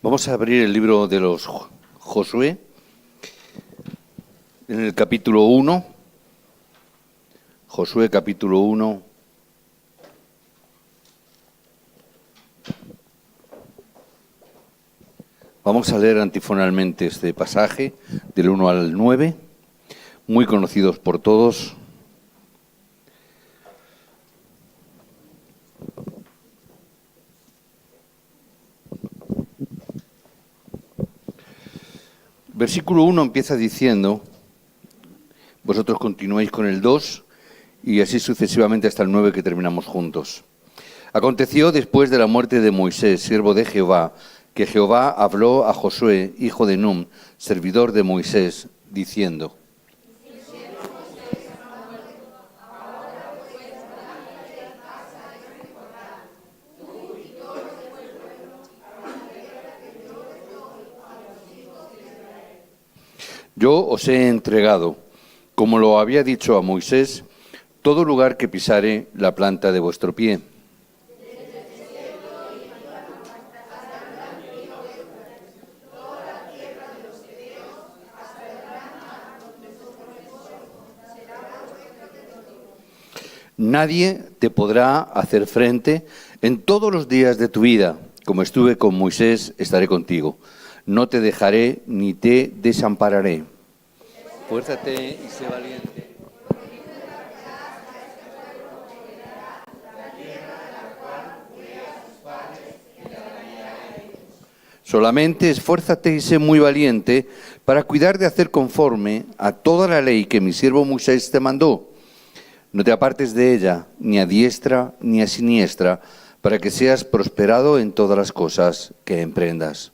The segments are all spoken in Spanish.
Vamos a abrir el libro de los Josué, en el capítulo 1. Josué capítulo 1. Vamos a leer antifonalmente este pasaje, del 1 al 9, muy conocidos por todos. Versículo 1 empieza diciendo, vosotros continuáis con el 2 y así sucesivamente hasta el 9 que terminamos juntos. Aconteció después de la muerte de Moisés, siervo de Jehová, que Jehová habló a Josué, hijo de Nun, servidor de Moisés, diciendo: Yo os he entregado, como lo había dicho a Moisés, todo lugar que pisare la planta de vuestro pie. Nadie te podrá hacer frente en todos los días de tu vida. Como estuve con Moisés, estaré contigo. No te dejaré ni te desampararé. Fuérzate y sé valiente. Solamente esfuérzate y sé muy valiente para cuidar de hacer conforme a toda la ley que mi siervo Moisés te mandó. No te apartes de ella, ni a diestra ni a siniestra, para que seas prosperado en todas las cosas que emprendas.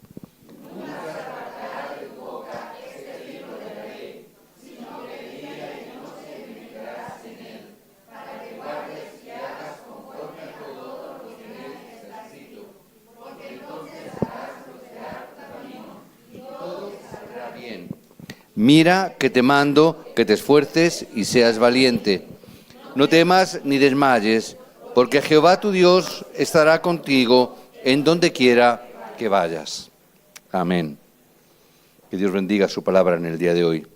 Mira que te mando que te esfuerces y seas valiente. No temas ni desmayes, porque Jehová tu Dios estará contigo en donde quiera que vayas. Amén. Que Dios bendiga su palabra en el día de hoy.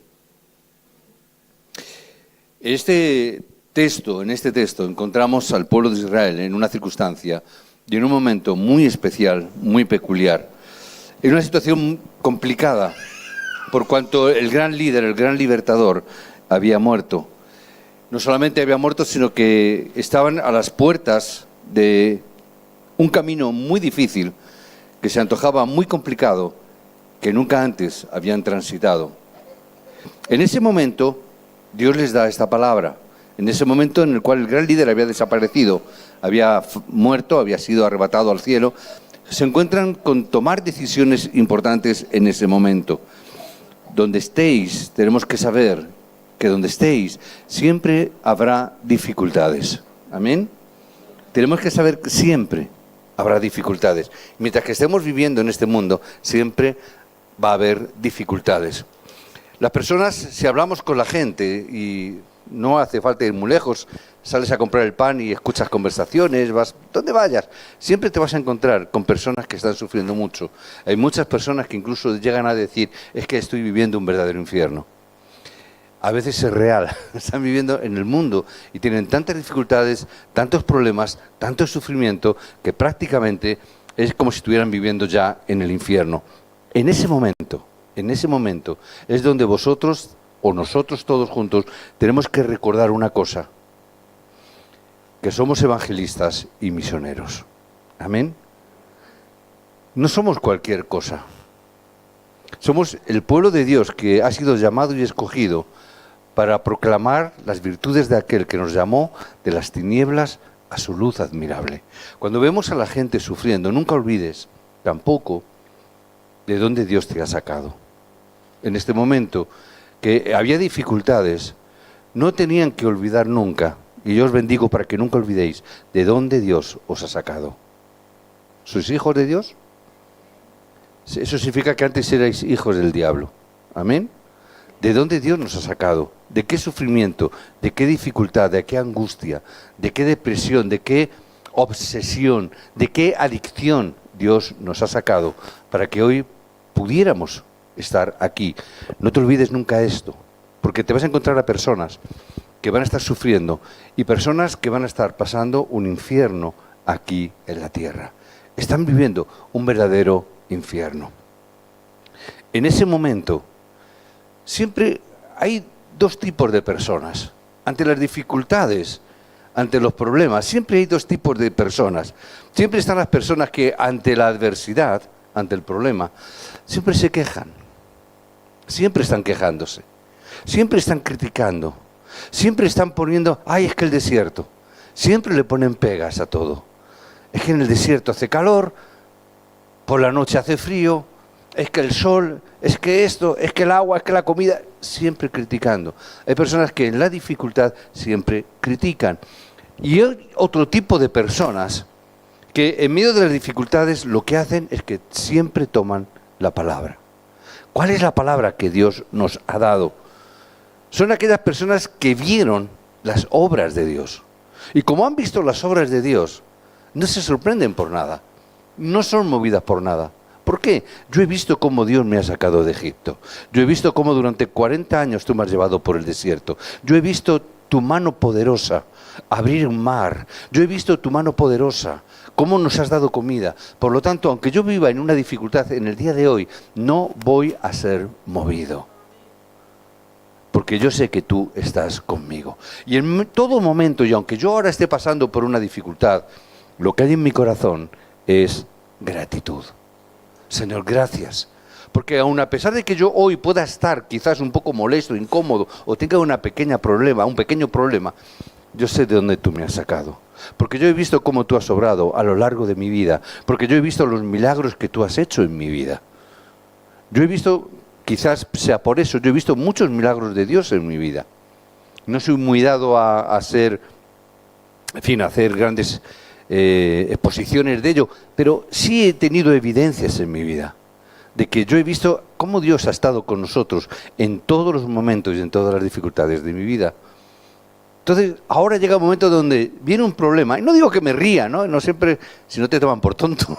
En este texto encontramos al pueblo de Israel en una circunstancia y en un momento muy especial, muy peculiar, en una situación complicada, por cuanto el gran líder, el gran libertador, había muerto. No solamente había muerto, sino que estaban a las puertas de un camino muy difícil, que se antojaba muy complicado, que nunca antes habían transitado. En ese momento, Dios les da esta palabra. En ese momento en el cual el gran líder había desaparecido, había muerto, había sido arrebatado al cielo, se encuentran con tomar decisiones importantes en ese momento. Donde estéis, tenemos que saber que donde estéis siempre habrá dificultades. Amén. Tenemos que saber que siempre habrá dificultades. Mientras que estemos viviendo en este mundo, siempre va a haber dificultades. Las personas, si hablamos con la gente, y no hace falta ir muy lejos, sales a comprar el pan y escuchas conversaciones, vas donde vayas, siempre te vas a encontrar con personas que están sufriendo mucho. Hay muchas personas que incluso llegan a decir, es que estoy viviendo un verdadero infierno. A veces es real, están viviendo en el mundo y tienen tantas dificultades, tantos problemas, tanto sufrimiento, que prácticamente es como si estuvieran viviendo ya en el infierno. En ese momento es donde vosotros o nosotros todos juntos tenemos que recordar una cosa: que somos evangelistas y misioneros. Amén. No somos cualquier cosa. Somos el pueblo de Dios que ha sido llamado y escogido para proclamar las virtudes de aquel que nos llamó de las tinieblas a su luz admirable. Cuando vemos a la gente sufriendo, nunca olvides tampoco de dónde Dios te ha sacado. En este momento que había dificultades, no tenían que olvidar nunca, y yo os bendigo para que nunca olvidéis de dónde Dios os ha sacado. ¿Sois hijos de Dios? Eso significa que antes erais hijos del diablo. Amén. ¿De dónde Dios nos ha sacado? ¿De qué sufrimiento? ¿De qué dificultad? ¿De qué angustia? ¿De qué depresión? ¿De qué obsesión? ¿De qué adicción Dios nos ha sacado para que hoy pudiéramos estar aquí. No te olvides nunca esto, porque te vas a encontrar a personas que van a estar sufriendo y personas que van a estar pasando un infierno aquí en la tierra. Están viviendo un verdadero infierno. En ese momento, siempre hay dos tipos de personas. Ante las dificultades, ante los problemas, siempre hay dos tipos de personas. Siempre están las personas que ante la adversidad, ante el problema, siempre se quejan. Siempre están quejándose. Siempre están criticando. Siempre están poniendo, ay, es que el desierto. Siempre le ponen pegas a todo. Es que en el desierto hace calor, por la noche hace frío, es que el sol, es que esto, es que el agua, es que la comida, siempre criticando. Hay personas que en la dificultad siempre critican. Y hay otro tipo de personas que en medio de las dificultades lo que hacen es que siempre toman la palabra. ¿Cuál es la palabra que Dios nos ha dado? Son aquellas personas que vieron las obras de Dios. Y como han visto las obras de Dios, no se sorprenden por nada. No son movidas por nada. ¿Por qué? Yo he visto cómo Dios me ha sacado de Egipto. Yo he visto cómo durante 40 años tú me has llevado por el desierto. Yo he visto tu mano poderosa abrir un mar. Yo he visto tu mano poderosa, cómo nos has dado comida. Por lo tanto, aunque yo viva en una dificultad en el día de hoy, no voy a ser movido. Porque yo sé que tú estás conmigo. Y en todo momento, y aunque yo ahora esté pasando por una dificultad, lo que hay en mi corazón es gratitud. Señor, gracias. Porque aun a pesar de que yo hoy pueda estar quizás un poco molesto, incómodo, o tenga un pequeño problema, yo sé de dónde tú me has sacado. Porque yo he visto cómo tú has obrado a lo largo de mi vida. Porque yo he visto los milagros que tú has hecho en mi vida. Yo he visto, quizás sea por eso, yo he visto muchos milagros de Dios en mi vida. No soy muy dado a hacer grandes exposiciones de ello, pero sí he tenido evidencias en mi vida de que yo he visto cómo Dios ha estado con nosotros en todos los momentos y en todas las dificultades de mi vida. Entonces, ahora llega un momento donde viene un problema, y no digo que me ría, no siempre, si no te toman por tonto,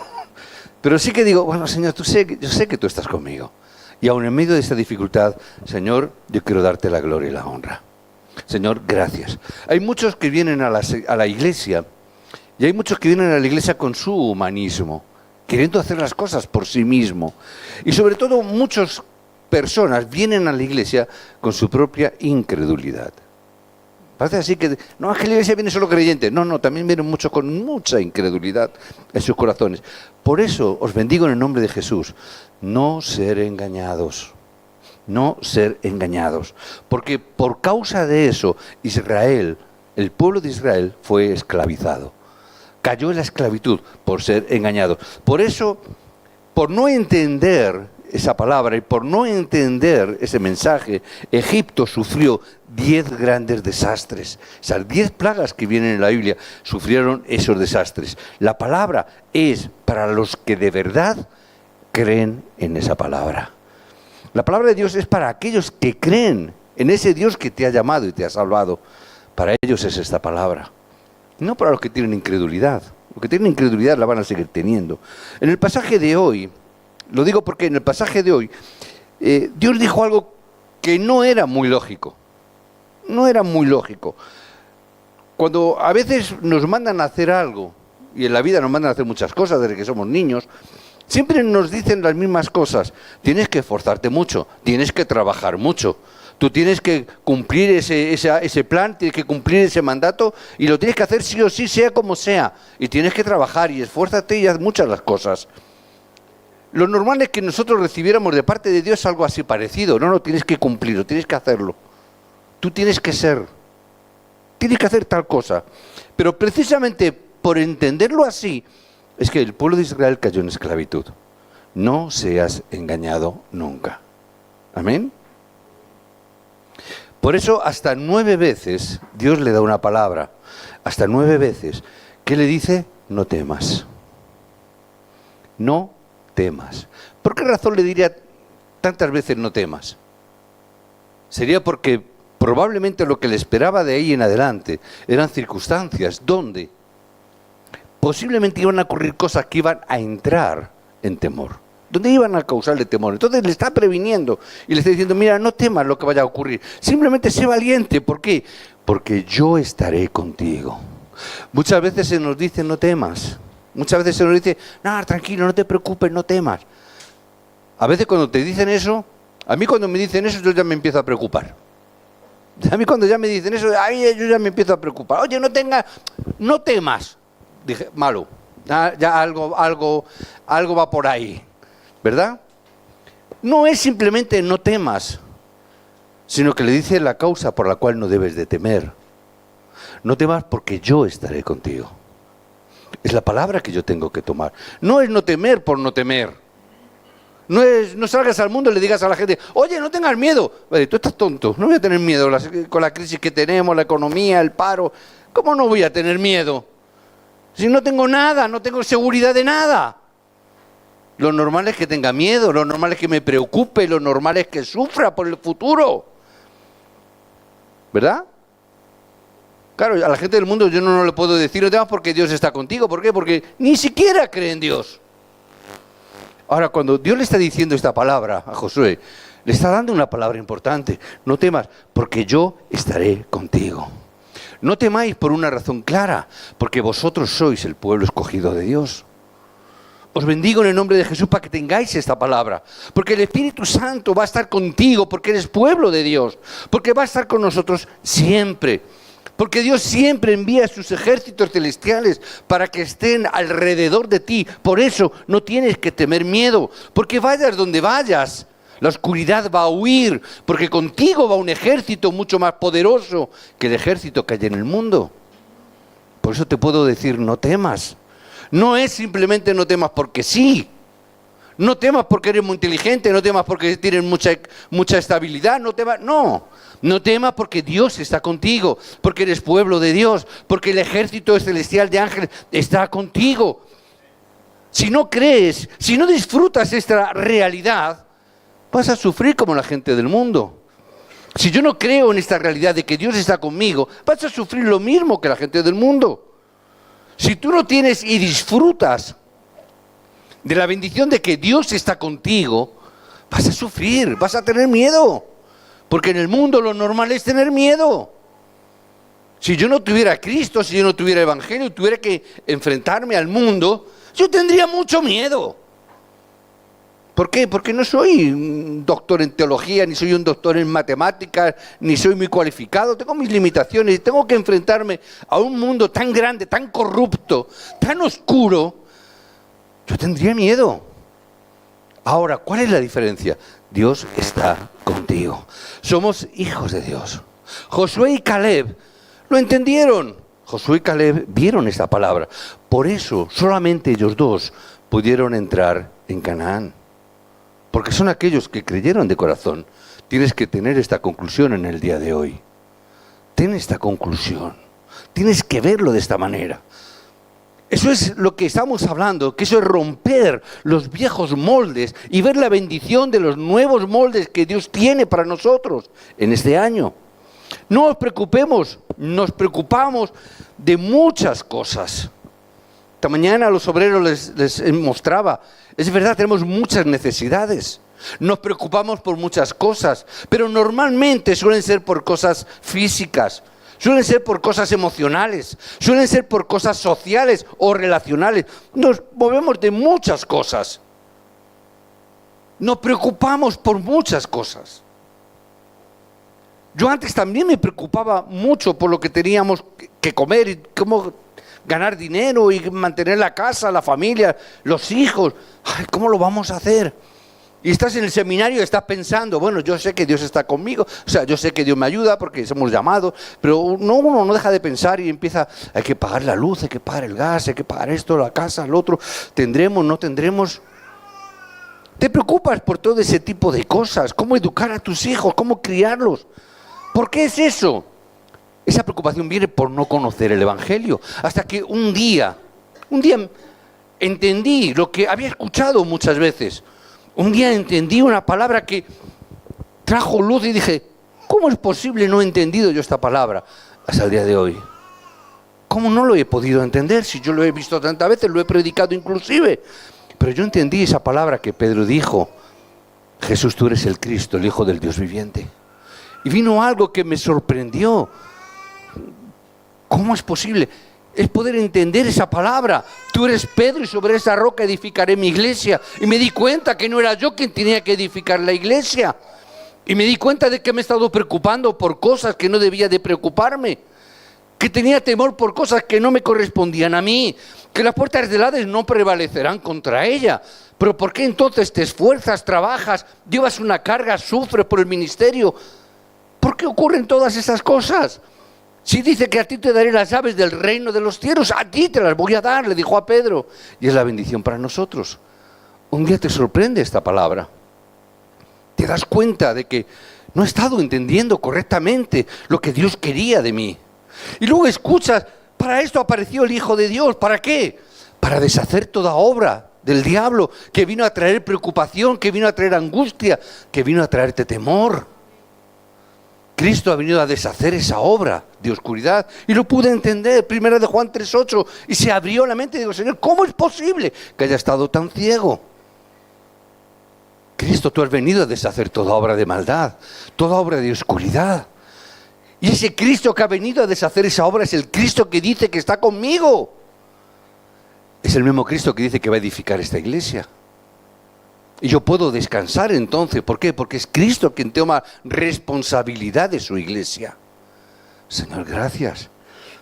pero sí que digo, bueno, Señor, yo sé que tú estás conmigo. Y aun en medio de esta dificultad, Señor, yo quiero darte la gloria y la honra. Señor, gracias. Hay muchos que vienen a la iglesia, y hay muchos que vienen a la iglesia con su humanismo, queriendo hacer las cosas por sí mismo. Y sobre todo, muchas personas vienen a la iglesia con su propia incredulidad. Parece así que, no, es que la iglesia viene solo creyente. No, también vienen muchos con mucha incredulidad en sus corazones. Por eso os bendigo en el nombre de Jesús. No ser engañados. No ser engañados. Porque por causa de eso, Israel, el pueblo de Israel, fue esclavizado. Cayó en la esclavitud por ser engañado. Por eso, por no entender esa palabra y por no entender ese mensaje, Egipto sufrió 10 grandes desastres. Esas 10 plagas que vienen en la Biblia sufrieron esos desastres. La palabra es para los que de verdad creen en esa palabra. La palabra de Dios es para aquellos que creen en ese Dios que te ha llamado y te ha salvado. Para ellos es esta palabra. No para los que tienen incredulidad. Los que tienen incredulidad la van a seguir teniendo. En el pasaje de hoy, lo digo porque en el pasaje de hoy, Dios dijo algo que no era muy lógico. No era muy lógico. Cuando a veces nos mandan a hacer algo, y en la vida nos mandan a hacer muchas cosas desde que somos niños, siempre nos dicen las mismas cosas. Tienes que esforzarte mucho, tienes que trabajar mucho. Tú tienes que cumplir ese plan, tienes que cumplir ese mandato y lo tienes que hacer sí o sí, sea como sea. Y tienes que trabajar y esfuérzate y haz muchas las cosas. Lo normal es que nosotros recibiéramos de parte de Dios algo así parecido. No, tienes que cumplirlo, tienes que hacerlo. Tú tienes que ser, tienes que hacer tal cosa. Pero precisamente por entenderlo así, es que el pueblo de Israel cayó en esclavitud. No seas engañado nunca. ¿Amén? Por eso hasta 9 veces Dios le da una palabra, hasta 9 veces, ¿qué le dice? No temas. No temas. ¿Por qué razón le diría tantas veces no temas? Sería porque probablemente lo que le esperaba de ahí en adelante eran circunstancias donde posiblemente iban a ocurrir cosas que iban a entrar en temor, donde iban a causarle temor. Entonces le está previniendo y le está diciendo, mira, no temas lo que vaya a ocurrir, simplemente sé valiente. ¿Por qué? Porque yo estaré contigo. Muchas veces se nos dice, no temas. Muchas veces se nos dice, no, tranquilo, no te preocupes, no temas. A veces cuando te dicen eso, a mí cuando me dicen eso, yo ya me empiezo a preocupar. A mí cuando ya me dicen eso, yo ya me empiezo a preocupar. Oye, no temas. Dije, malo, ya algo va por ahí, ¿verdad? No es simplemente no temas, sino que le dice la causa por la cual no debes de temer. No temas porque yo estaré contigo. Es la palabra que yo tengo que tomar. No es no temer por no temer. No salgas al mundo y le digas a la gente, oye, no tengas miedo. Oye, tú estás tonto, no voy a tener miedo con la crisis que tenemos, la economía, el paro. ¿Cómo no voy a tener miedo? Si no tengo nada, no tengo seguridad de nada. Lo normal es que tenga miedo, lo normal es que me preocupe, lo normal es que sufra por el futuro. ¿Verdad? Claro, a la gente del mundo yo no le puedo decir, no temas porque Dios está contigo. ¿Por qué? Porque ni siquiera cree en Dios. Ahora, cuando Dios le está diciendo esta palabra a Josué, le está dando una palabra importante. No temas, porque yo estaré contigo. No temáis por una razón clara, porque vosotros sois el pueblo escogido de Dios. Os bendigo en el nombre de Jesús para que tengáis esta palabra. Porque el Espíritu Santo va a estar contigo, porque eres pueblo de Dios. Porque va a estar con nosotros siempre. Porque Dios siempre envía a sus ejércitos celestiales para que estén alrededor de ti. Por eso no tienes que temer miedo. Porque vayas donde vayas, la oscuridad va a huir. Porque contigo va un ejército mucho más poderoso que el ejército que hay en el mundo. Por eso te puedo decir, no temas. No es simplemente no temas porque sí. No temas porque eres muy inteligente, no temas porque tienes mucha estabilidad, no temas porque Dios está contigo, porque eres pueblo de Dios, porque el ejército celestial de ángeles está contigo. Si no crees, si no disfrutas esta realidad, vas a sufrir como la gente del mundo. Si yo no creo en esta realidad de que Dios está conmigo, vas a sufrir lo mismo que la gente del mundo. Si tú no tienes y disfrutas de la bendición de que Dios está contigo, vas a sufrir, vas a tener miedo. Porque en el mundo lo normal es tener miedo. Si yo no tuviera a Cristo, si yo no tuviera Evangelio, tuviera que enfrentarme al mundo, yo tendría mucho miedo. ¿Por qué? Porque no soy un doctor en teología, ni soy un doctor en matemáticas, ni soy muy cualificado. Tengo mis limitaciones y tengo que enfrentarme a un mundo tan grande, tan corrupto, tan oscuro. Yo tendría miedo. Ahora, ¿cuál es la diferencia? Dios está contigo. Somos hijos de Dios. Josué y Caleb lo entendieron. Josué y Caleb vieron esta palabra. Por eso, solamente ellos dos pudieron entrar en Canaán. Porque son aquellos que creyeron de corazón. Tienes que tener esta conclusión en el día de hoy. Ten esta conclusión. Tienes que verlo de esta manera. Eso es lo que estamos hablando, que eso es romper los viejos moldes y ver la bendición de los nuevos moldes que Dios tiene para nosotros en este año. No os preocupemos, nos preocupamos de muchas cosas. Esta mañana a los obreros les mostraba, es verdad, tenemos muchas necesidades. Nos preocupamos por muchas cosas, pero normalmente suelen ser por cosas físicas. Suelen ser por cosas emocionales, suelen ser por cosas sociales o relacionales. Nos movemos de muchas cosas. Nos preocupamos por muchas cosas. Yo antes también me preocupaba mucho por lo que teníamos que comer y cómo ganar dinero y mantener la casa, la familia, los hijos. Ay, ¿cómo lo vamos a hacer? Y estás en el seminario y estás pensando, bueno, yo sé que Dios está conmigo, o sea, yo sé que Dios me ayuda porque somos llamados, pero uno no deja de pensar y empieza, hay que pagar la luz, hay que pagar el gas, hay que pagar esto, la casa, lo otro, tendremos, no tendremos. Te preocupas por todo ese tipo de cosas, cómo educar a tus hijos, cómo criarlos. ¿Por qué es eso? Esa preocupación viene por no conocer el Evangelio. Hasta que un día entendí lo que había escuchado muchas veces. Un día entendí una palabra que trajo luz y dije, ¿cómo es posible no he entendido yo esta palabra hasta el día de hoy? ¿cómo no lo he podido entender? Si yo lo he visto tantas veces, lo he predicado inclusive. Pero yo entendí esa palabra que Pedro dijo: Jesús, tú eres el Cristo, el Hijo del Dios viviente. Y vino algo que me sorprendió. ¿Cómo es posible? Es poder entender esa palabra. Tú eres Pedro y sobre esa roca edificaré mi iglesia. Y me di cuenta que no era yo quien tenía que edificar la iglesia. Y me di cuenta de que me he estado preocupando por cosas que no debía de preocuparme. Que tenía temor por cosas que no me correspondían a mí. Que las puertas del Hades no prevalecerán contra ella. Pero ¿por qué entonces te esfuerzas, trabajas, llevas una carga, sufres por el ministerio? ¿Por qué ocurren todas esas cosas? Si dice que a ti te daré las llaves del reino de los cielos, a ti te las voy a dar, le dijo a Pedro. Y es la bendición para nosotros. Un día te sorprende esta palabra. Te das cuenta de que no he estado entendiendo correctamente lo que Dios quería de mí. Y luego escuchas, para esto apareció el Hijo de Dios. ¿Para qué? Para deshacer toda obra del diablo, que vino a traer preocupación, que vino a traer angustia, que vino a traerte temor. Cristo ha venido a deshacer esa obra de oscuridad. Y lo pude entender, 1 de Juan 3:8. Y se abrió la mente y digo: Señor, ¿cómo es posible que haya estado tan ciego? Cristo, tú has venido a deshacer toda obra de maldad, toda obra de oscuridad. Y ese Cristo que ha venido a deshacer esa obra es el Cristo que dice que está conmigo. Es el mismo Cristo que dice que va a edificar esta iglesia. Y yo puedo descansar entonces. ¿Por qué? Porque es Cristo quien toma responsabilidad de su iglesia. Señor, gracias.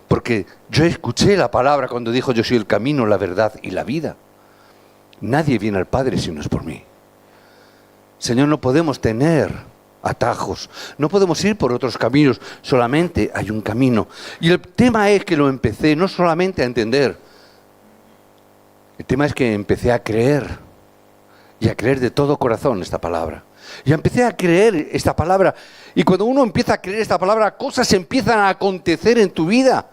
Porque yo escuché la palabra cuando dijo: yo soy el camino, la verdad y la vida. Nadie viene al Padre si no es por mí. Señor, no podemos tener atajos. No podemos ir por otros caminos. Solamente hay un camino. Y el tema es que lo empecé no solamente a entender. El tema es que empecé a creer. Y a creer de todo corazón esta palabra. Y empecé a creer esta palabra. Y cuando uno empieza a creer esta palabra, cosas empiezan a acontecer en tu vida.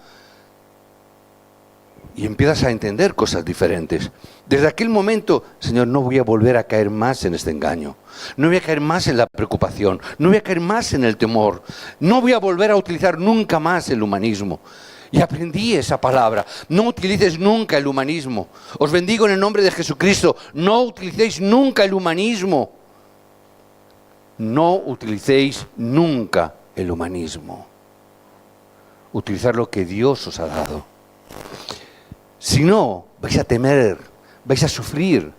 Y empiezas a entender cosas diferentes. Desde aquel momento, Señor, no voy a volver a caer más en este engaño. No voy a caer más en la preocupación. No voy a caer más en el temor. No voy a volver a utilizar nunca más el humanismo. Y aprendí esa palabra. No utilices nunca el humanismo. Os bendigo en el nombre de Jesucristo. No utilicéis nunca el humanismo. No utilicéis nunca el humanismo. Utilizar lo que Dios os ha dado. Si no, vais a temer, vais a sufrir.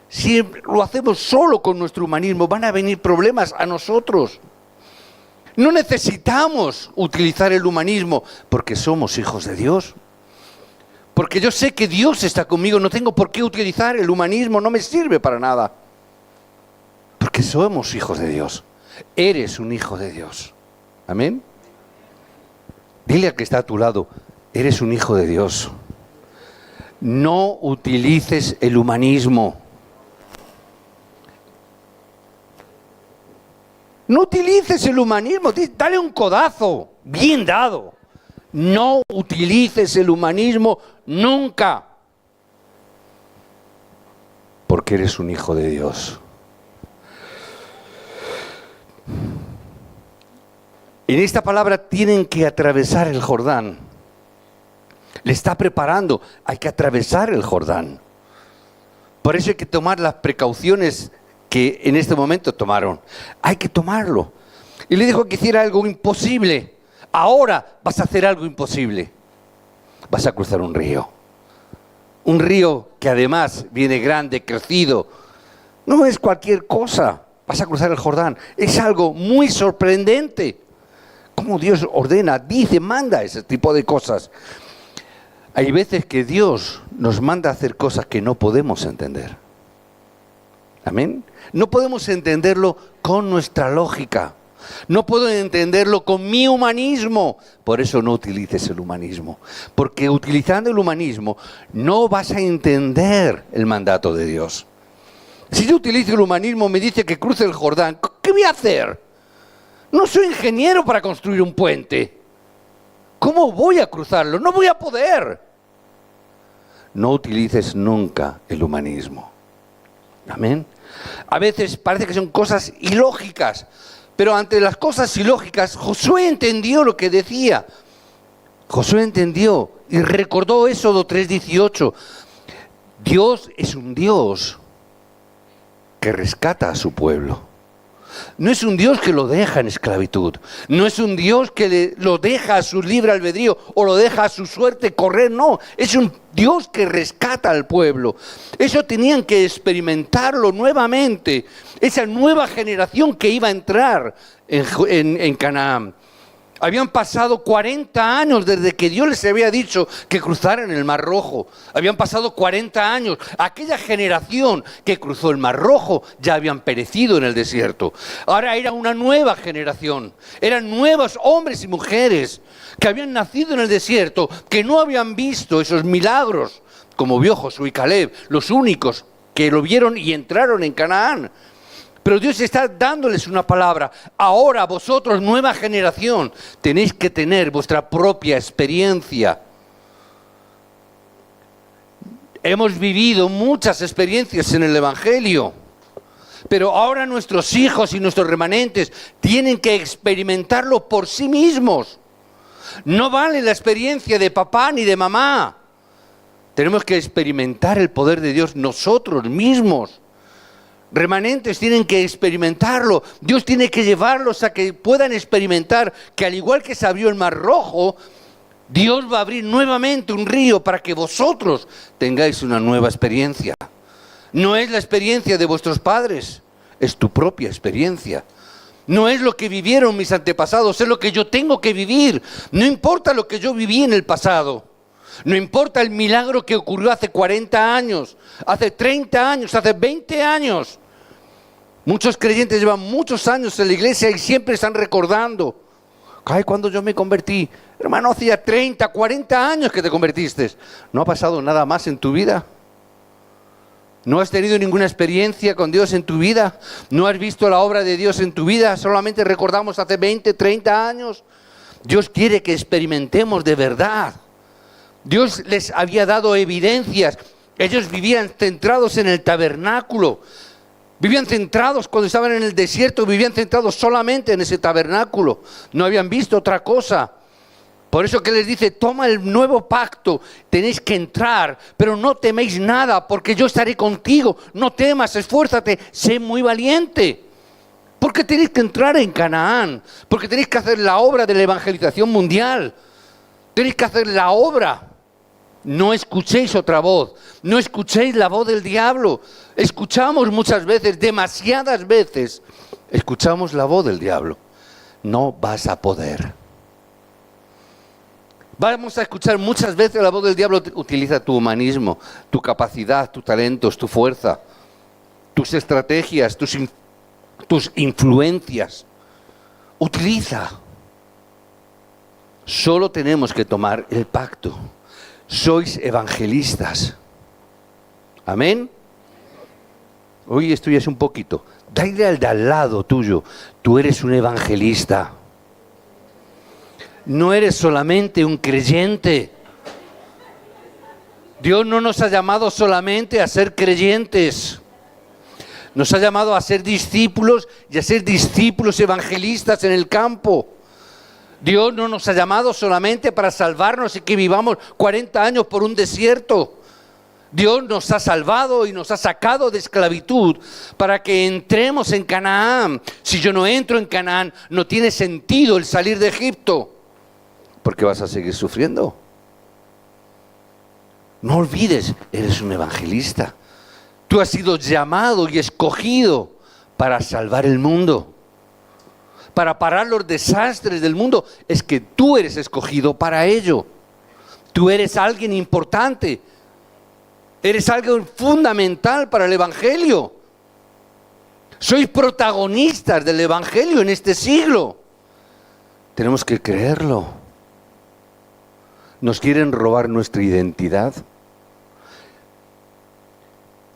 Si lo hacemos solo con nuestro humanismo, van a venir problemas a nosotros. No necesitamos utilizar el humanismo porque somos hijos de Dios. Porque yo sé que Dios está conmigo, no tengo por qué utilizar el humanismo, no me sirve para nada. Porque somos hijos de Dios. Eres un hijo de Dios. Amén. Dile al que está a tu lado: eres un hijo de Dios. No utilices el humanismo. No utilices el humanismo, dale un codazo, bien dado. No utilices el humanismo nunca. Porque eres un hijo de Dios. En esta palabra tienen que atravesar el Jordán. Le está preparando, hay que atravesar el Jordán. Por eso hay que tomar las precauciones que en este momento tomaron. Hay que tomarlo. Y le dijo que hiciera algo imposible. Ahora vas a hacer algo imposible. Vas a cruzar un río. Un río que además viene grande, crecido. No es cualquier cosa. Vas a cruzar el Jordán. Es algo muy sorprendente. Cómo Dios ordena, dice, manda ese tipo de cosas. Hay veces que Dios nos manda a hacer cosas que no podemos entender. Amén. No podemos entenderlo con nuestra lógica. No puedo entenderlo con mi humanismo. Por eso no utilices el humanismo. Porque utilizando el humanismo no vas a entender el mandato de Dios. Si yo utilizo el humanismo, me dice que cruce el Jordán. ¿Qué voy a hacer? No soy ingeniero para construir un puente. ¿Cómo voy a cruzarlo? No voy a poder. No utilices nunca el humanismo. Amén. A veces parece que son cosas ilógicas, pero ante las cosas ilógicas, Josué entendió lo que decía. Josué entendió y recordó Éxodo 3:18. Dios es un Dios que rescata a su pueblo. No es un Dios que lo deja en esclavitud. No es un Dios que lo deja a su libre albedrío o lo deja a su suerte correr. No, es un Dios que rescata al pueblo. Eso tenían que experimentarlo nuevamente. Esa nueva generación que iba a entrar en Canaán. Habían pasado 40 años desde que Dios les había dicho que cruzaran el Mar Rojo. Habían pasado 40 años. Aquella generación que cruzó el Mar Rojo ya habían perecido en el desierto. Ahora era una nueva generación. Eran nuevos hombres y mujeres que habían nacido en el desierto, que no habían visto esos milagros, como vio Josué y Caleb, los únicos que lo vieron y entraron en Canaán. Pero Dios está dándoles una palabra. Ahora vosotros, nueva generación, tenéis que tener vuestra propia experiencia. Hemos vivido muchas experiencias en el Evangelio, pero ahora nuestros hijos y nuestros remanentes tienen que experimentarlo por sí mismos. No vale la experiencia de papá ni de mamá. Tenemos que experimentar el poder de Dios nosotros mismos. Remanentes tienen que experimentarlo. Dios tiene que llevarlos a que puedan experimentar que al igual que se abrió el Mar Rojo, Dios va a abrir nuevamente un río para que vosotros tengáis una nueva experiencia. No es la experiencia de vuestros padres, es tu propia experiencia. No es lo que vivieron mis antepasados, es lo que yo tengo que vivir. No importa lo que yo viví en el pasado. No importa el milagro que ocurrió hace 40 años, hace 30 años, hace 20 años. Muchos creyentes llevan muchos años en la iglesia y siempre están recordando. Ay, cuando yo me convertí, hermano, hacía 30, 40 años que te convertiste. ¿No ha pasado nada más en tu vida? ¿No has tenido ninguna experiencia con Dios en tu vida? ¿No has visto la obra de Dios en tu vida? Solamente recordamos hace 20, 30 años. Dios quiere que experimentemos de verdad. Dios les había dado evidencias. Ellos vivían centrados en el tabernáculo. Vivían centrados cuando estaban en el desierto, vivían centrados solamente en ese tabernáculo. No habían visto otra cosa. Por eso que les dice, toma el nuevo pacto, tenéis que entrar, pero no teméis nada, porque yo estaré contigo. No temas, esfuérzate, sé muy valiente. Porque tenéis que entrar en Canaán, porque tenéis que hacer la obra de la evangelización mundial. Tenéis que hacer la obra. No escuchéis otra voz, no escuchéis la voz del diablo. Escuchamos muchas veces, demasiadas veces, escuchamos la voz del diablo. No vas a poder. Vamos a escuchar muchas veces la voz del diablo. Utiliza tu humanismo, tu capacidad, tus talentos, tu fuerza, tus estrategias, tus influencias. Utiliza. Solo tenemos que tomar el pacto. Sois evangelistas. Amén. Hoy esto ya es un poquito. Dale al de al lado tuyo. Tú eres un evangelista. No eres solamente un creyente. Dios no nos ha llamado solamente a ser creyentes. Nos ha llamado a ser discípulos y a ser discípulos evangelistas en el campo. Dios no nos ha llamado solamente para salvarnos y que vivamos 40 años por un desierto. Dios nos ha salvado y nos ha sacado de esclavitud para que entremos en Canaán. Si yo no entro en Canaán, no tiene sentido el salir de Egipto, porque vas a seguir sufriendo. No olvides, eres un evangelista. Tú has sido llamado y escogido para salvar el mundo. Para parar los desastres del mundo, es que tú eres escogido para ello. Tú eres alguien importante. Eres algo fundamental para el Evangelio. Sois protagonistas del Evangelio en este siglo. Tenemos que creerlo. Nos quieren robar nuestra identidad.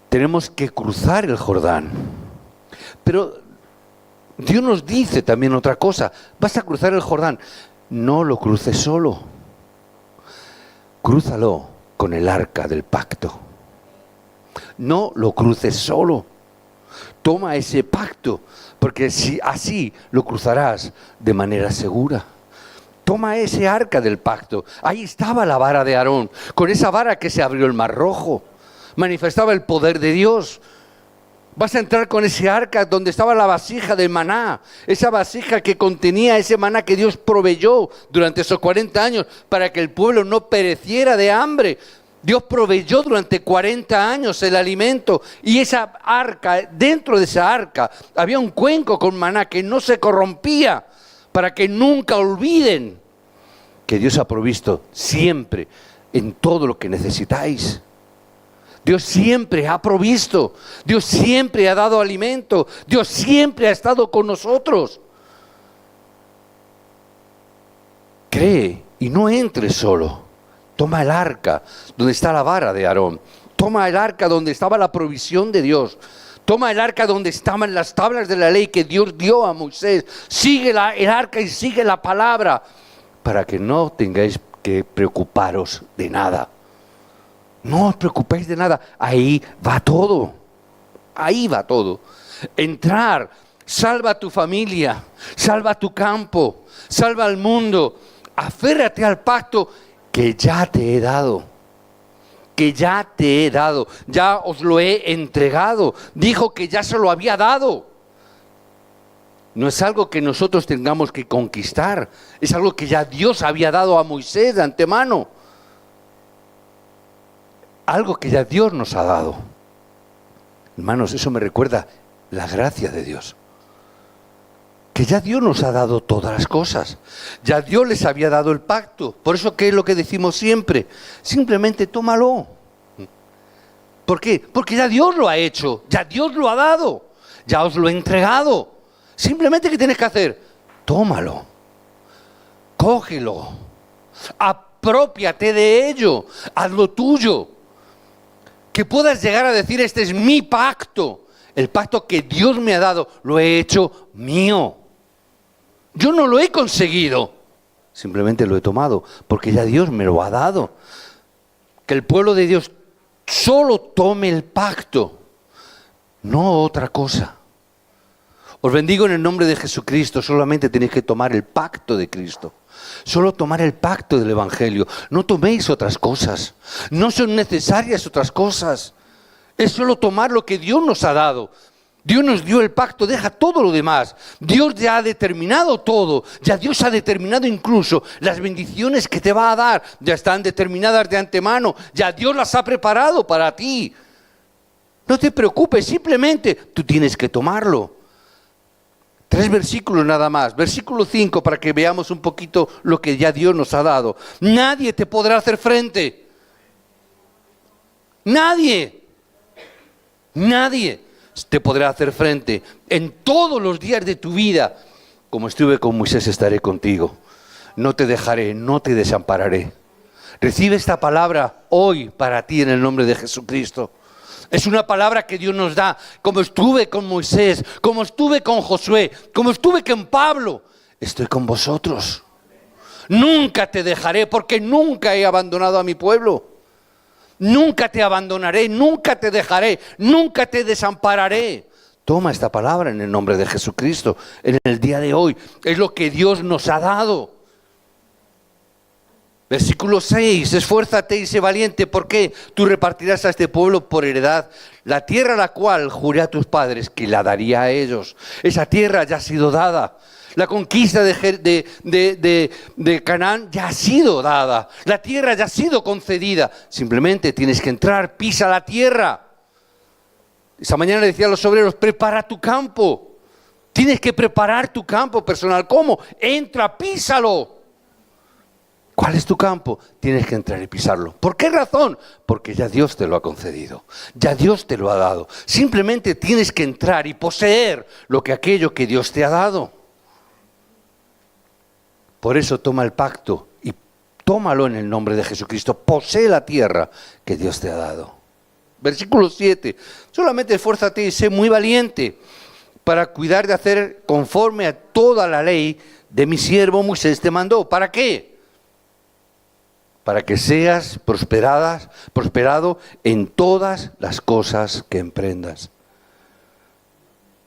Tenemos que cruzar el Jordán. Pero Dios nos dice también otra cosa. Vas a cruzar el Jordán. No lo cruces solo. Crúzalo con el arca del pacto. No lo cruces solo. Toma ese pacto, porque así lo cruzarás de manera segura. Toma ese arca del pacto. Ahí estaba la vara de Aarón. Con esa vara que se abrió el Mar Rojo. Manifestaba el poder de Dios. Vas a entrar con ese arca donde estaba la vasija del maná. Esa vasija que contenía ese maná que Dios proveyó durante esos 40 años para que el pueblo no pereciera de hambre. Dios proveyó durante 40 años el alimento. Y esa arca, dentro de esa arca, había un cuenco con maná que no se corrompía. Para que nunca olviden que Dios ha provisto siempre en todo lo que necesitáis. Dios siempre ha provisto. Dios siempre ha dado alimento. Dios siempre ha estado con nosotros. Cree y no entres solo. Toma el arca donde está la vara de Aarón. Toma el arca donde estaba la provisión de Dios. Toma el arca donde estaban las tablas de la ley que Dios dio a Moisés. Sigue el arca y sigue la palabra para que no tengáis que preocuparos de nada. No os preocupéis de nada. Ahí va todo. Ahí va todo. Entrar, salva a tu familia, salva a tu campo, salva al mundo. Aférrate al pacto que ya te he dado. Que ya te he dado, ya os lo he entregado. Dijo que ya se lo había dado. No es algo que nosotros tengamos que conquistar, es algo que ya Dios había dado a Moisés de antemano. Algo que ya Dios nos ha dado. Hermanos, eso me recuerda la gracia de Dios. Que ya Dios nos ha dado todas las cosas. Ya Dios les había dado el pacto. Por eso, ¿qué es lo que decimos siempre? Simplemente tómalo. ¿Por qué? Porque ya Dios lo ha hecho. Ya Dios lo ha dado. Ya os lo he entregado. Simplemente, ¿qué tienes que hacer? Tómalo. Cógelo. Aprópiate de ello. Hazlo tuyo. Que puedas llegar a decir, este es mi pacto. El pacto que Dios me ha dado, lo he hecho mío. Yo no lo he conseguido, simplemente lo he tomado, porque ya Dios me lo ha dado. Que el pueblo de Dios solo tome el pacto, no otra cosa. Os bendigo en el nombre de Jesucristo, solamente tenéis que tomar el pacto de Cristo. Solo tomar el pacto del Evangelio. No toméis otras cosas, no son necesarias otras cosas. Es solo tomar lo que Dios nos ha dado. Dios nos dio el pacto, deja todo lo demás. Dios ya ha determinado todo. Ya Dios ha determinado incluso las bendiciones que te va a dar. Ya están determinadas de antemano. Ya Dios las ha preparado para ti. No te preocupes, simplemente tú tienes que tomarlo. 3 versículos nada más. Versículo 5 para que veamos un poquito lo que ya Dios nos ha dado. Nadie te podrá hacer frente. Nadie te podrá hacer frente. En todos los días de tu vida, como estuve con Moisés, estaré contigo. No te dejaré, no te desampararé. Recibe esta palabra hoy para ti en el nombre de Jesucristo. Es una palabra que Dios nos da. Como estuve con Moisés, como estuve con Josué, como estuve con Pablo, estoy con vosotros. Nunca te dejaré, porque nunca he abandonado a mi pueblo. Nunca te abandonaré, nunca te dejaré, nunca te desampararé. Toma esta palabra en el nombre de Jesucristo, en el día de hoy. Es lo que Dios nos ha dado. Versículo 6, esfuérzate y sé valiente, porque tú repartirás a este pueblo por heredad la tierra a la cual juré a tus padres que la daría a ellos. Esa tierra ya ha sido dada. La conquista de Canaán ya ha sido dada. La tierra ya ha sido concedida. Simplemente tienes que entrar, pisa la tierra. Esa mañana le decía a los obreros, prepara tu campo. Tienes que preparar tu campo personal. ¿Cómo? Entra, písalo. ¿Cuál es tu campo? Tienes que entrar y pisarlo. ¿Por qué razón? Porque ya Dios te lo ha concedido. Ya Dios te lo ha dado. Simplemente tienes que entrar y poseer aquello que Dios te ha dado. Por eso toma el pacto y tómalo en el nombre de Jesucristo. Posee la tierra que Dios te ha dado. Versículo 7. Solamente esfuérzate y sé muy valiente para cuidar de hacer conforme a toda la ley de mi siervo Moisés te mandó. ¿Para qué? Para que seas prosperado en todas las cosas que emprendas.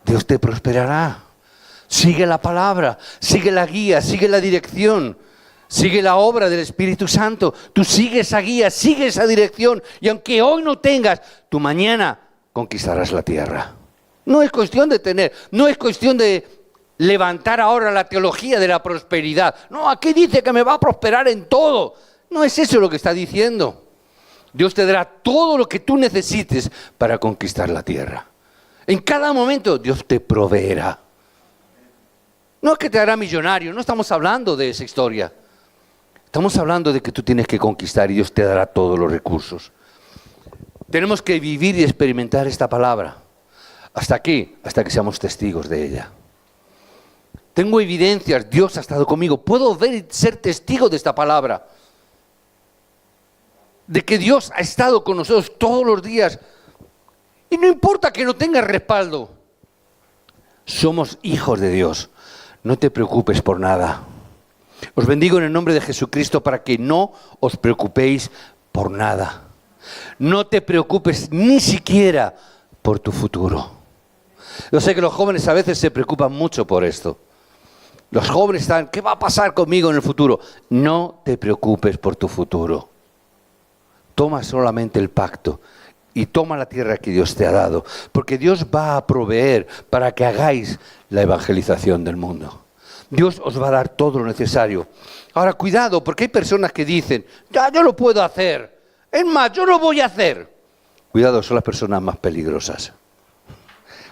Dios te prosperará. Sigue la palabra, sigue la guía, sigue la dirección. Sigue la obra del Espíritu Santo. Tú sigues esa guía, sigue esa dirección. Y aunque hoy no tengas, tú mañana conquistarás la tierra. No es cuestión de tener, no es cuestión de levantar ahora la teología de la prosperidad. No, aquí dice que me va a prosperar en todo. No es eso lo que está diciendo. Dios te dará todo lo que tú necesites para conquistar la tierra. En cada momento Dios te proveerá. No es que te hará millonario, no estamos hablando de esa historia. Estamos hablando de que tú tienes que conquistar y Dios te dará todos los recursos. Tenemos que vivir y experimentar esta palabra. ¿Hasta qué? Hasta que seamos testigos de ella. Tengo evidencias, Dios ha estado conmigo. Puedo ver y ser testigo de esta palabra. De que Dios ha estado con nosotros todos los días. Y no importa que no tengas respaldo. Somos hijos de Dios. No te preocupes por nada. Os bendigo en el nombre de Jesucristo para que no os preocupéis por nada. No te preocupes ni siquiera por tu futuro. Yo sé que los jóvenes a veces se preocupan mucho por esto. Los jóvenes están, ¿qué va a pasar conmigo en el futuro? No te preocupes por tu futuro. Toma solamente el pacto y toma la tierra que Dios te ha dado, porque Dios va a proveer para que hagáis la evangelización del mundo. Dios os va a dar todo lo necesario. Ahora, cuidado, porque hay personas que dicen, ya yo lo puedo hacer. Es más, yo lo voy a hacer. Cuidado, son las personas más peligrosas.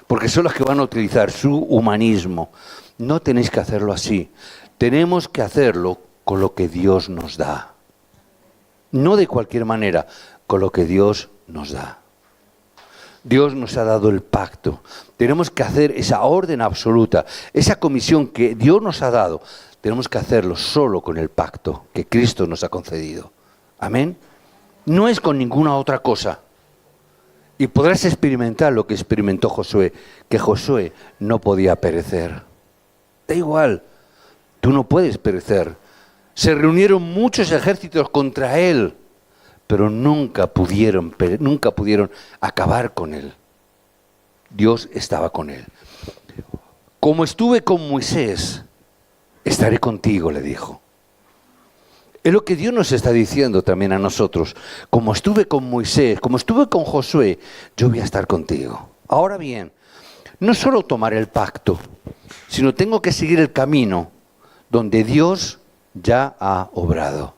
Porque son las que van a utilizar su humanismo. No tenéis que hacerlo así. Tenemos que hacerlo con lo que Dios nos da. No de cualquier manera, con lo que Dios nos da. Dios nos ha dado el pacto. Tenemos que hacer esa orden absoluta, esa comisión que Dios nos ha dado. Tenemos que hacerlo solo con el pacto que Cristo nos ha concedido. Amén. No es con ninguna otra cosa. Y podrás experimentar lo que experimentó Josué, que Josué no podía perecer. Da igual, tú no puedes perecer. Se reunieron muchos ejércitos contra él, pero nunca pudieron acabar con él. Dios estaba con él. Como estuve con Moisés, estaré contigo, le dijo. Es lo que Dios nos está diciendo también a nosotros. Como estuve con Moisés, como estuve con Josué, yo voy a estar contigo. Ahora bien, no solo tomar el pacto, sino tengo que seguir el camino donde Dios ya ha obrado.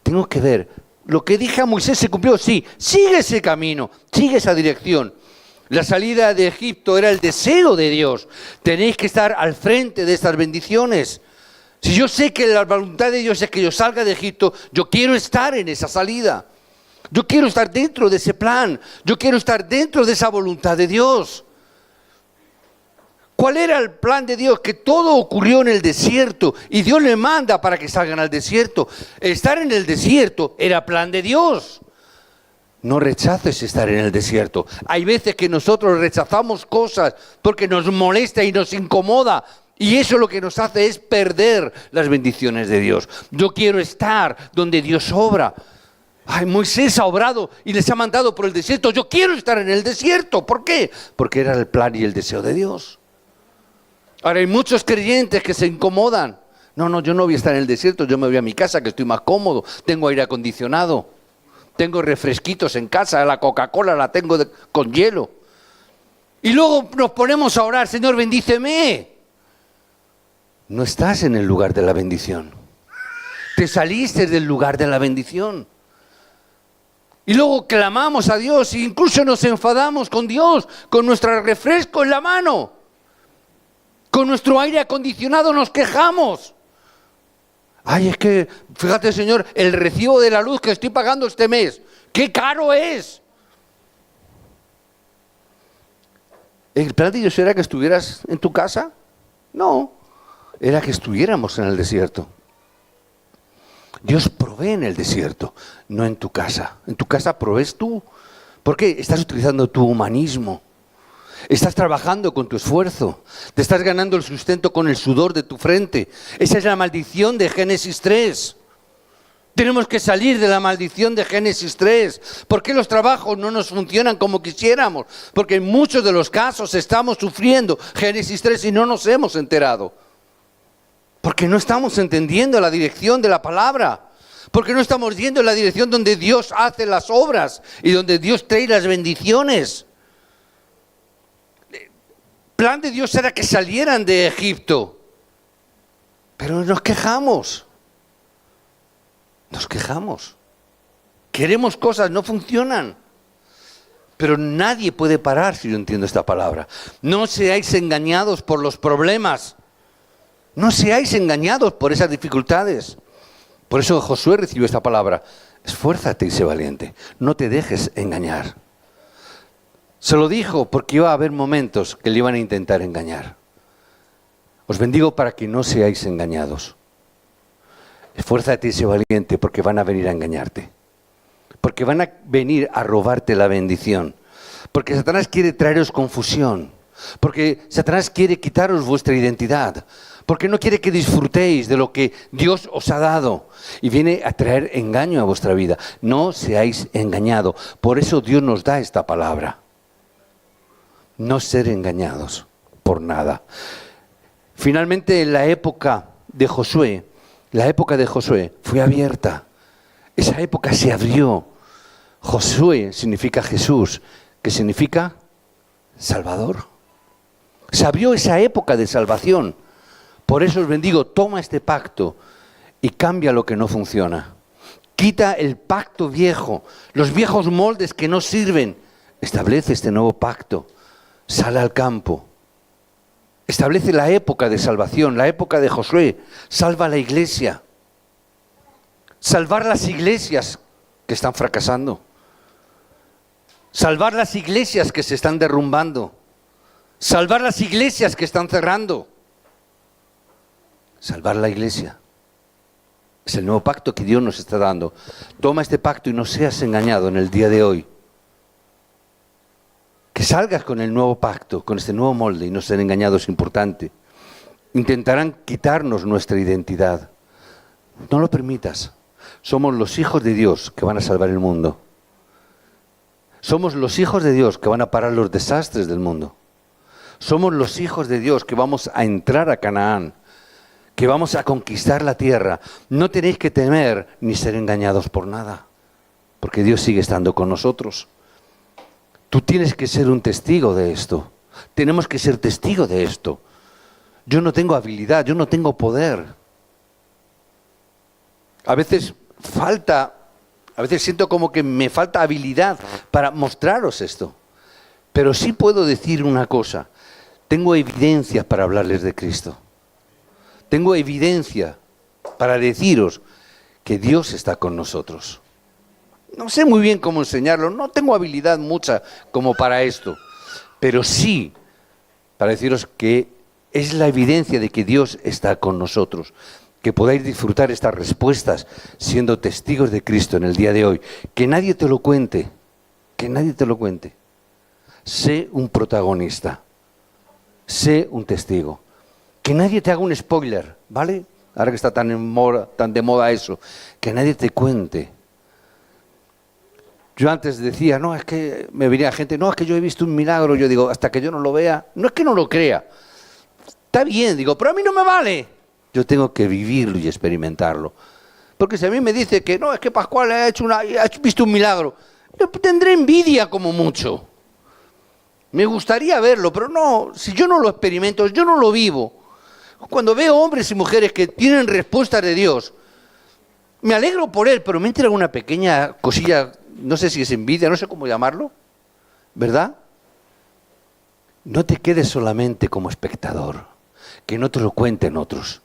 Tengo que ver, lo que dije a Moisés se cumplió, sí, sigue ese camino, sigue esa dirección. La salida de Egipto era el deseo de Dios. Tenéis que estar al frente de estas bendiciones. Si yo sé que la voluntad de Dios es que yo salga de Egipto, yo quiero estar en esa salida. Yo quiero estar dentro de ese plan. Yo quiero estar dentro de esa voluntad de Dios. ¿Cuál era el plan de Dios? Que todo ocurrió en el desierto y Dios le manda para que salgan al desierto. Estar en el desierto era plan de Dios. No rechaces estar en el desierto. Hay veces que nosotros rechazamos cosas porque nos molesta y nos incomoda. Y eso lo que nos hace es perder las bendiciones de Dios. Yo quiero estar donde Dios obra. Moisés ha obrado y les ha mandado por el desierto. Yo quiero estar en el desierto. ¿Por qué? Porque era el plan y el deseo de Dios. Ahora hay muchos creyentes que se incomodan. No, yo no voy a estar en el desierto. Yo me voy a mi casa que estoy más cómodo. Tengo aire acondicionado. Tengo refresquitos en casa. La Coca-Cola la tengo con hielo. Y luego nos ponemos a orar. Señor, bendíceme. No estás en el lugar de la bendición. Te saliste del lugar de la bendición. Y luego clamamos a Dios e incluso nos enfadamos con Dios, con nuestro refresco en la mano. Con nuestro aire acondicionado nos quejamos. Es que, fíjate, Señor, el recibo de la luz que estoy pagando este mes, ¡qué caro es! ¿El plan de Dios era que estuvieras en tu casa? No. Era que estuviéramos en el desierto. Dios provee en el desierto, no en tu casa. En tu casa provees tú. ¿Por qué? Estás utilizando tu humanismo. Estás trabajando con tu esfuerzo. Te estás ganando el sustento con el sudor de tu frente. Esa es la maldición de Génesis 3. Tenemos que salir de la maldición de Génesis 3. ¿Por qué los trabajos no nos funcionan como quisiéramos? Porque en muchos de los casos estamos sufriendo Génesis 3 y no nos hemos enterado. Porque no estamos entendiendo la dirección de la palabra. Porque no estamos yendo en la dirección donde Dios hace las obras y donde Dios trae las bendiciones. El plan de Dios era que salieran de Egipto. Pero nos quejamos. Nos quejamos. Queremos cosas, no funcionan. Pero nadie puede parar si yo entiendo esta palabra. No seáis engañados por los problemas. No seáis engañados por esas dificultades. Por eso Josué recibió esta palabra. Esfuérzate y sé valiente. No te dejes engañar. Se lo dijo porque iba a haber momentos que le iban a intentar engañar. Os bendigo para que no seáis engañados. Esfuérzate y sé valiente porque van a venir a engañarte. Porque van a venir a robarte la bendición. Porque Satanás quiere traeros confusión. Porque Satanás quiere quitaros vuestra identidad. Porque no quiere que disfrutéis de lo que Dios os ha dado. Y viene a traer engaño a vuestra vida. No seáis engañados. Por eso Dios nos da esta palabra. No ser engañados por nada. Finalmente, la época de Josué fue abierta. Esa época se abrió. Josué significa Jesús, que significa Salvador. Se abrió esa época de salvación. Por eso os bendigo, toma este pacto y cambia lo que no funciona. Quita el pacto viejo, los viejos moldes que no sirven. Establece este nuevo pacto. Sale al campo. Establece la época de salvación, la época de Josué. Salva a la iglesia. Salvar las iglesias que están fracasando. Salvar las iglesias que se están derrumbando. Salvar las iglesias que están cerrando. Salvar la iglesia. Es el nuevo pacto que Dios nos está dando. Toma este pacto y no seas engañado en el día de hoy. Que salgas con el nuevo pacto, con este nuevo molde y no ser engañado es importante. Intentarán quitarnos nuestra identidad. No lo permitas. Somos los hijos de Dios que van a salvar el mundo. Somos los hijos de Dios que van a parar los desastres del mundo. Somos los hijos de Dios que vamos a entrar a Canaán, que vamos a conquistar la tierra. No tenéis que temer ni ser engañados por nada, porque Dios sigue estando con nosotros. Tú tienes que ser un testigo de esto. Tenemos que ser testigos de esto. Yo no tengo habilidad, yo no tengo poder. A veces siento como que me falta habilidad para mostraros esto. Pero sí puedo decir una cosa. Tengo evidencia para hablarles de Cristo. Tengo evidencia para deciros que Dios está con nosotros. No sé muy bien cómo enseñarlo, no tengo habilidad mucha como para esto, pero sí para deciros que es la evidencia de que Dios está con nosotros, que podáis disfrutar estas respuestas siendo testigos de Cristo en el día de hoy. Que nadie te lo cuente, que nadie te lo cuente. Sé un protagonista, sé un testigo. Que nadie te haga un spoiler, ¿vale? Ahora que está tan de moda eso, que nadie te cuente. Yo antes decía, no, es que me venía gente, no, es que yo he visto un milagro. Yo digo, hasta que yo no lo vea, no es que no lo crea. Está bien, digo, pero a mí no me vale. Yo tengo que vivirlo y experimentarlo. Porque si a mí me dice que no, es que Pascual ha visto un milagro, yo tendré envidia como mucho. Me gustaría verlo, pero no, si yo no lo experimento, yo no lo vivo. Cuando veo hombres y mujeres que tienen respuestas de Dios, me alegro por él, pero me entra una pequeña cosilla, no sé si es envidia, no sé cómo llamarlo, ¿verdad? No te quedes solamente como espectador, que no te lo cuenten otros.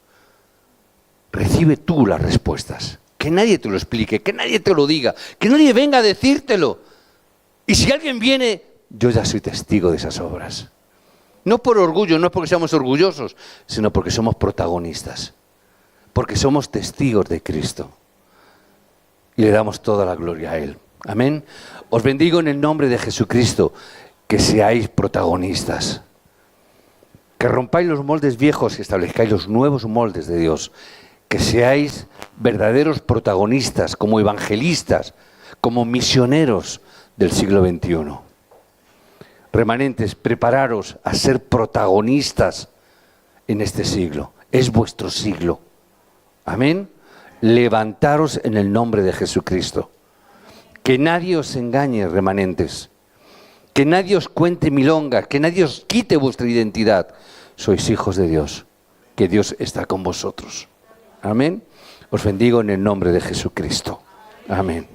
Recibe tú las respuestas, que nadie te lo explique, que nadie te lo diga, que nadie venga a decírtelo. Y si alguien viene, yo ya soy testigo de esas obras. No por orgullo, no es porque seamos orgullosos, sino porque somos protagonistas, porque somos testigos de Cristo. Y le damos toda la gloria a Él. Amén. Os bendigo en el nombre de Jesucristo, que seáis protagonistas. Que rompáis los moldes viejos y establezcáis los nuevos moldes de Dios. Que seáis verdaderos protagonistas, como evangelistas, como misioneros del siglo XXI. Remanentes, prepararos a ser protagonistas en este siglo. Es vuestro siglo. Amén. Levantaros en el nombre de Jesucristo. Que nadie os engañe, remanentes. Que nadie os cuente milongas, que nadie os quite vuestra identidad. Sois hijos de Dios, que Dios está con vosotros. Amén. Os bendigo en el nombre de Jesucristo. Amén.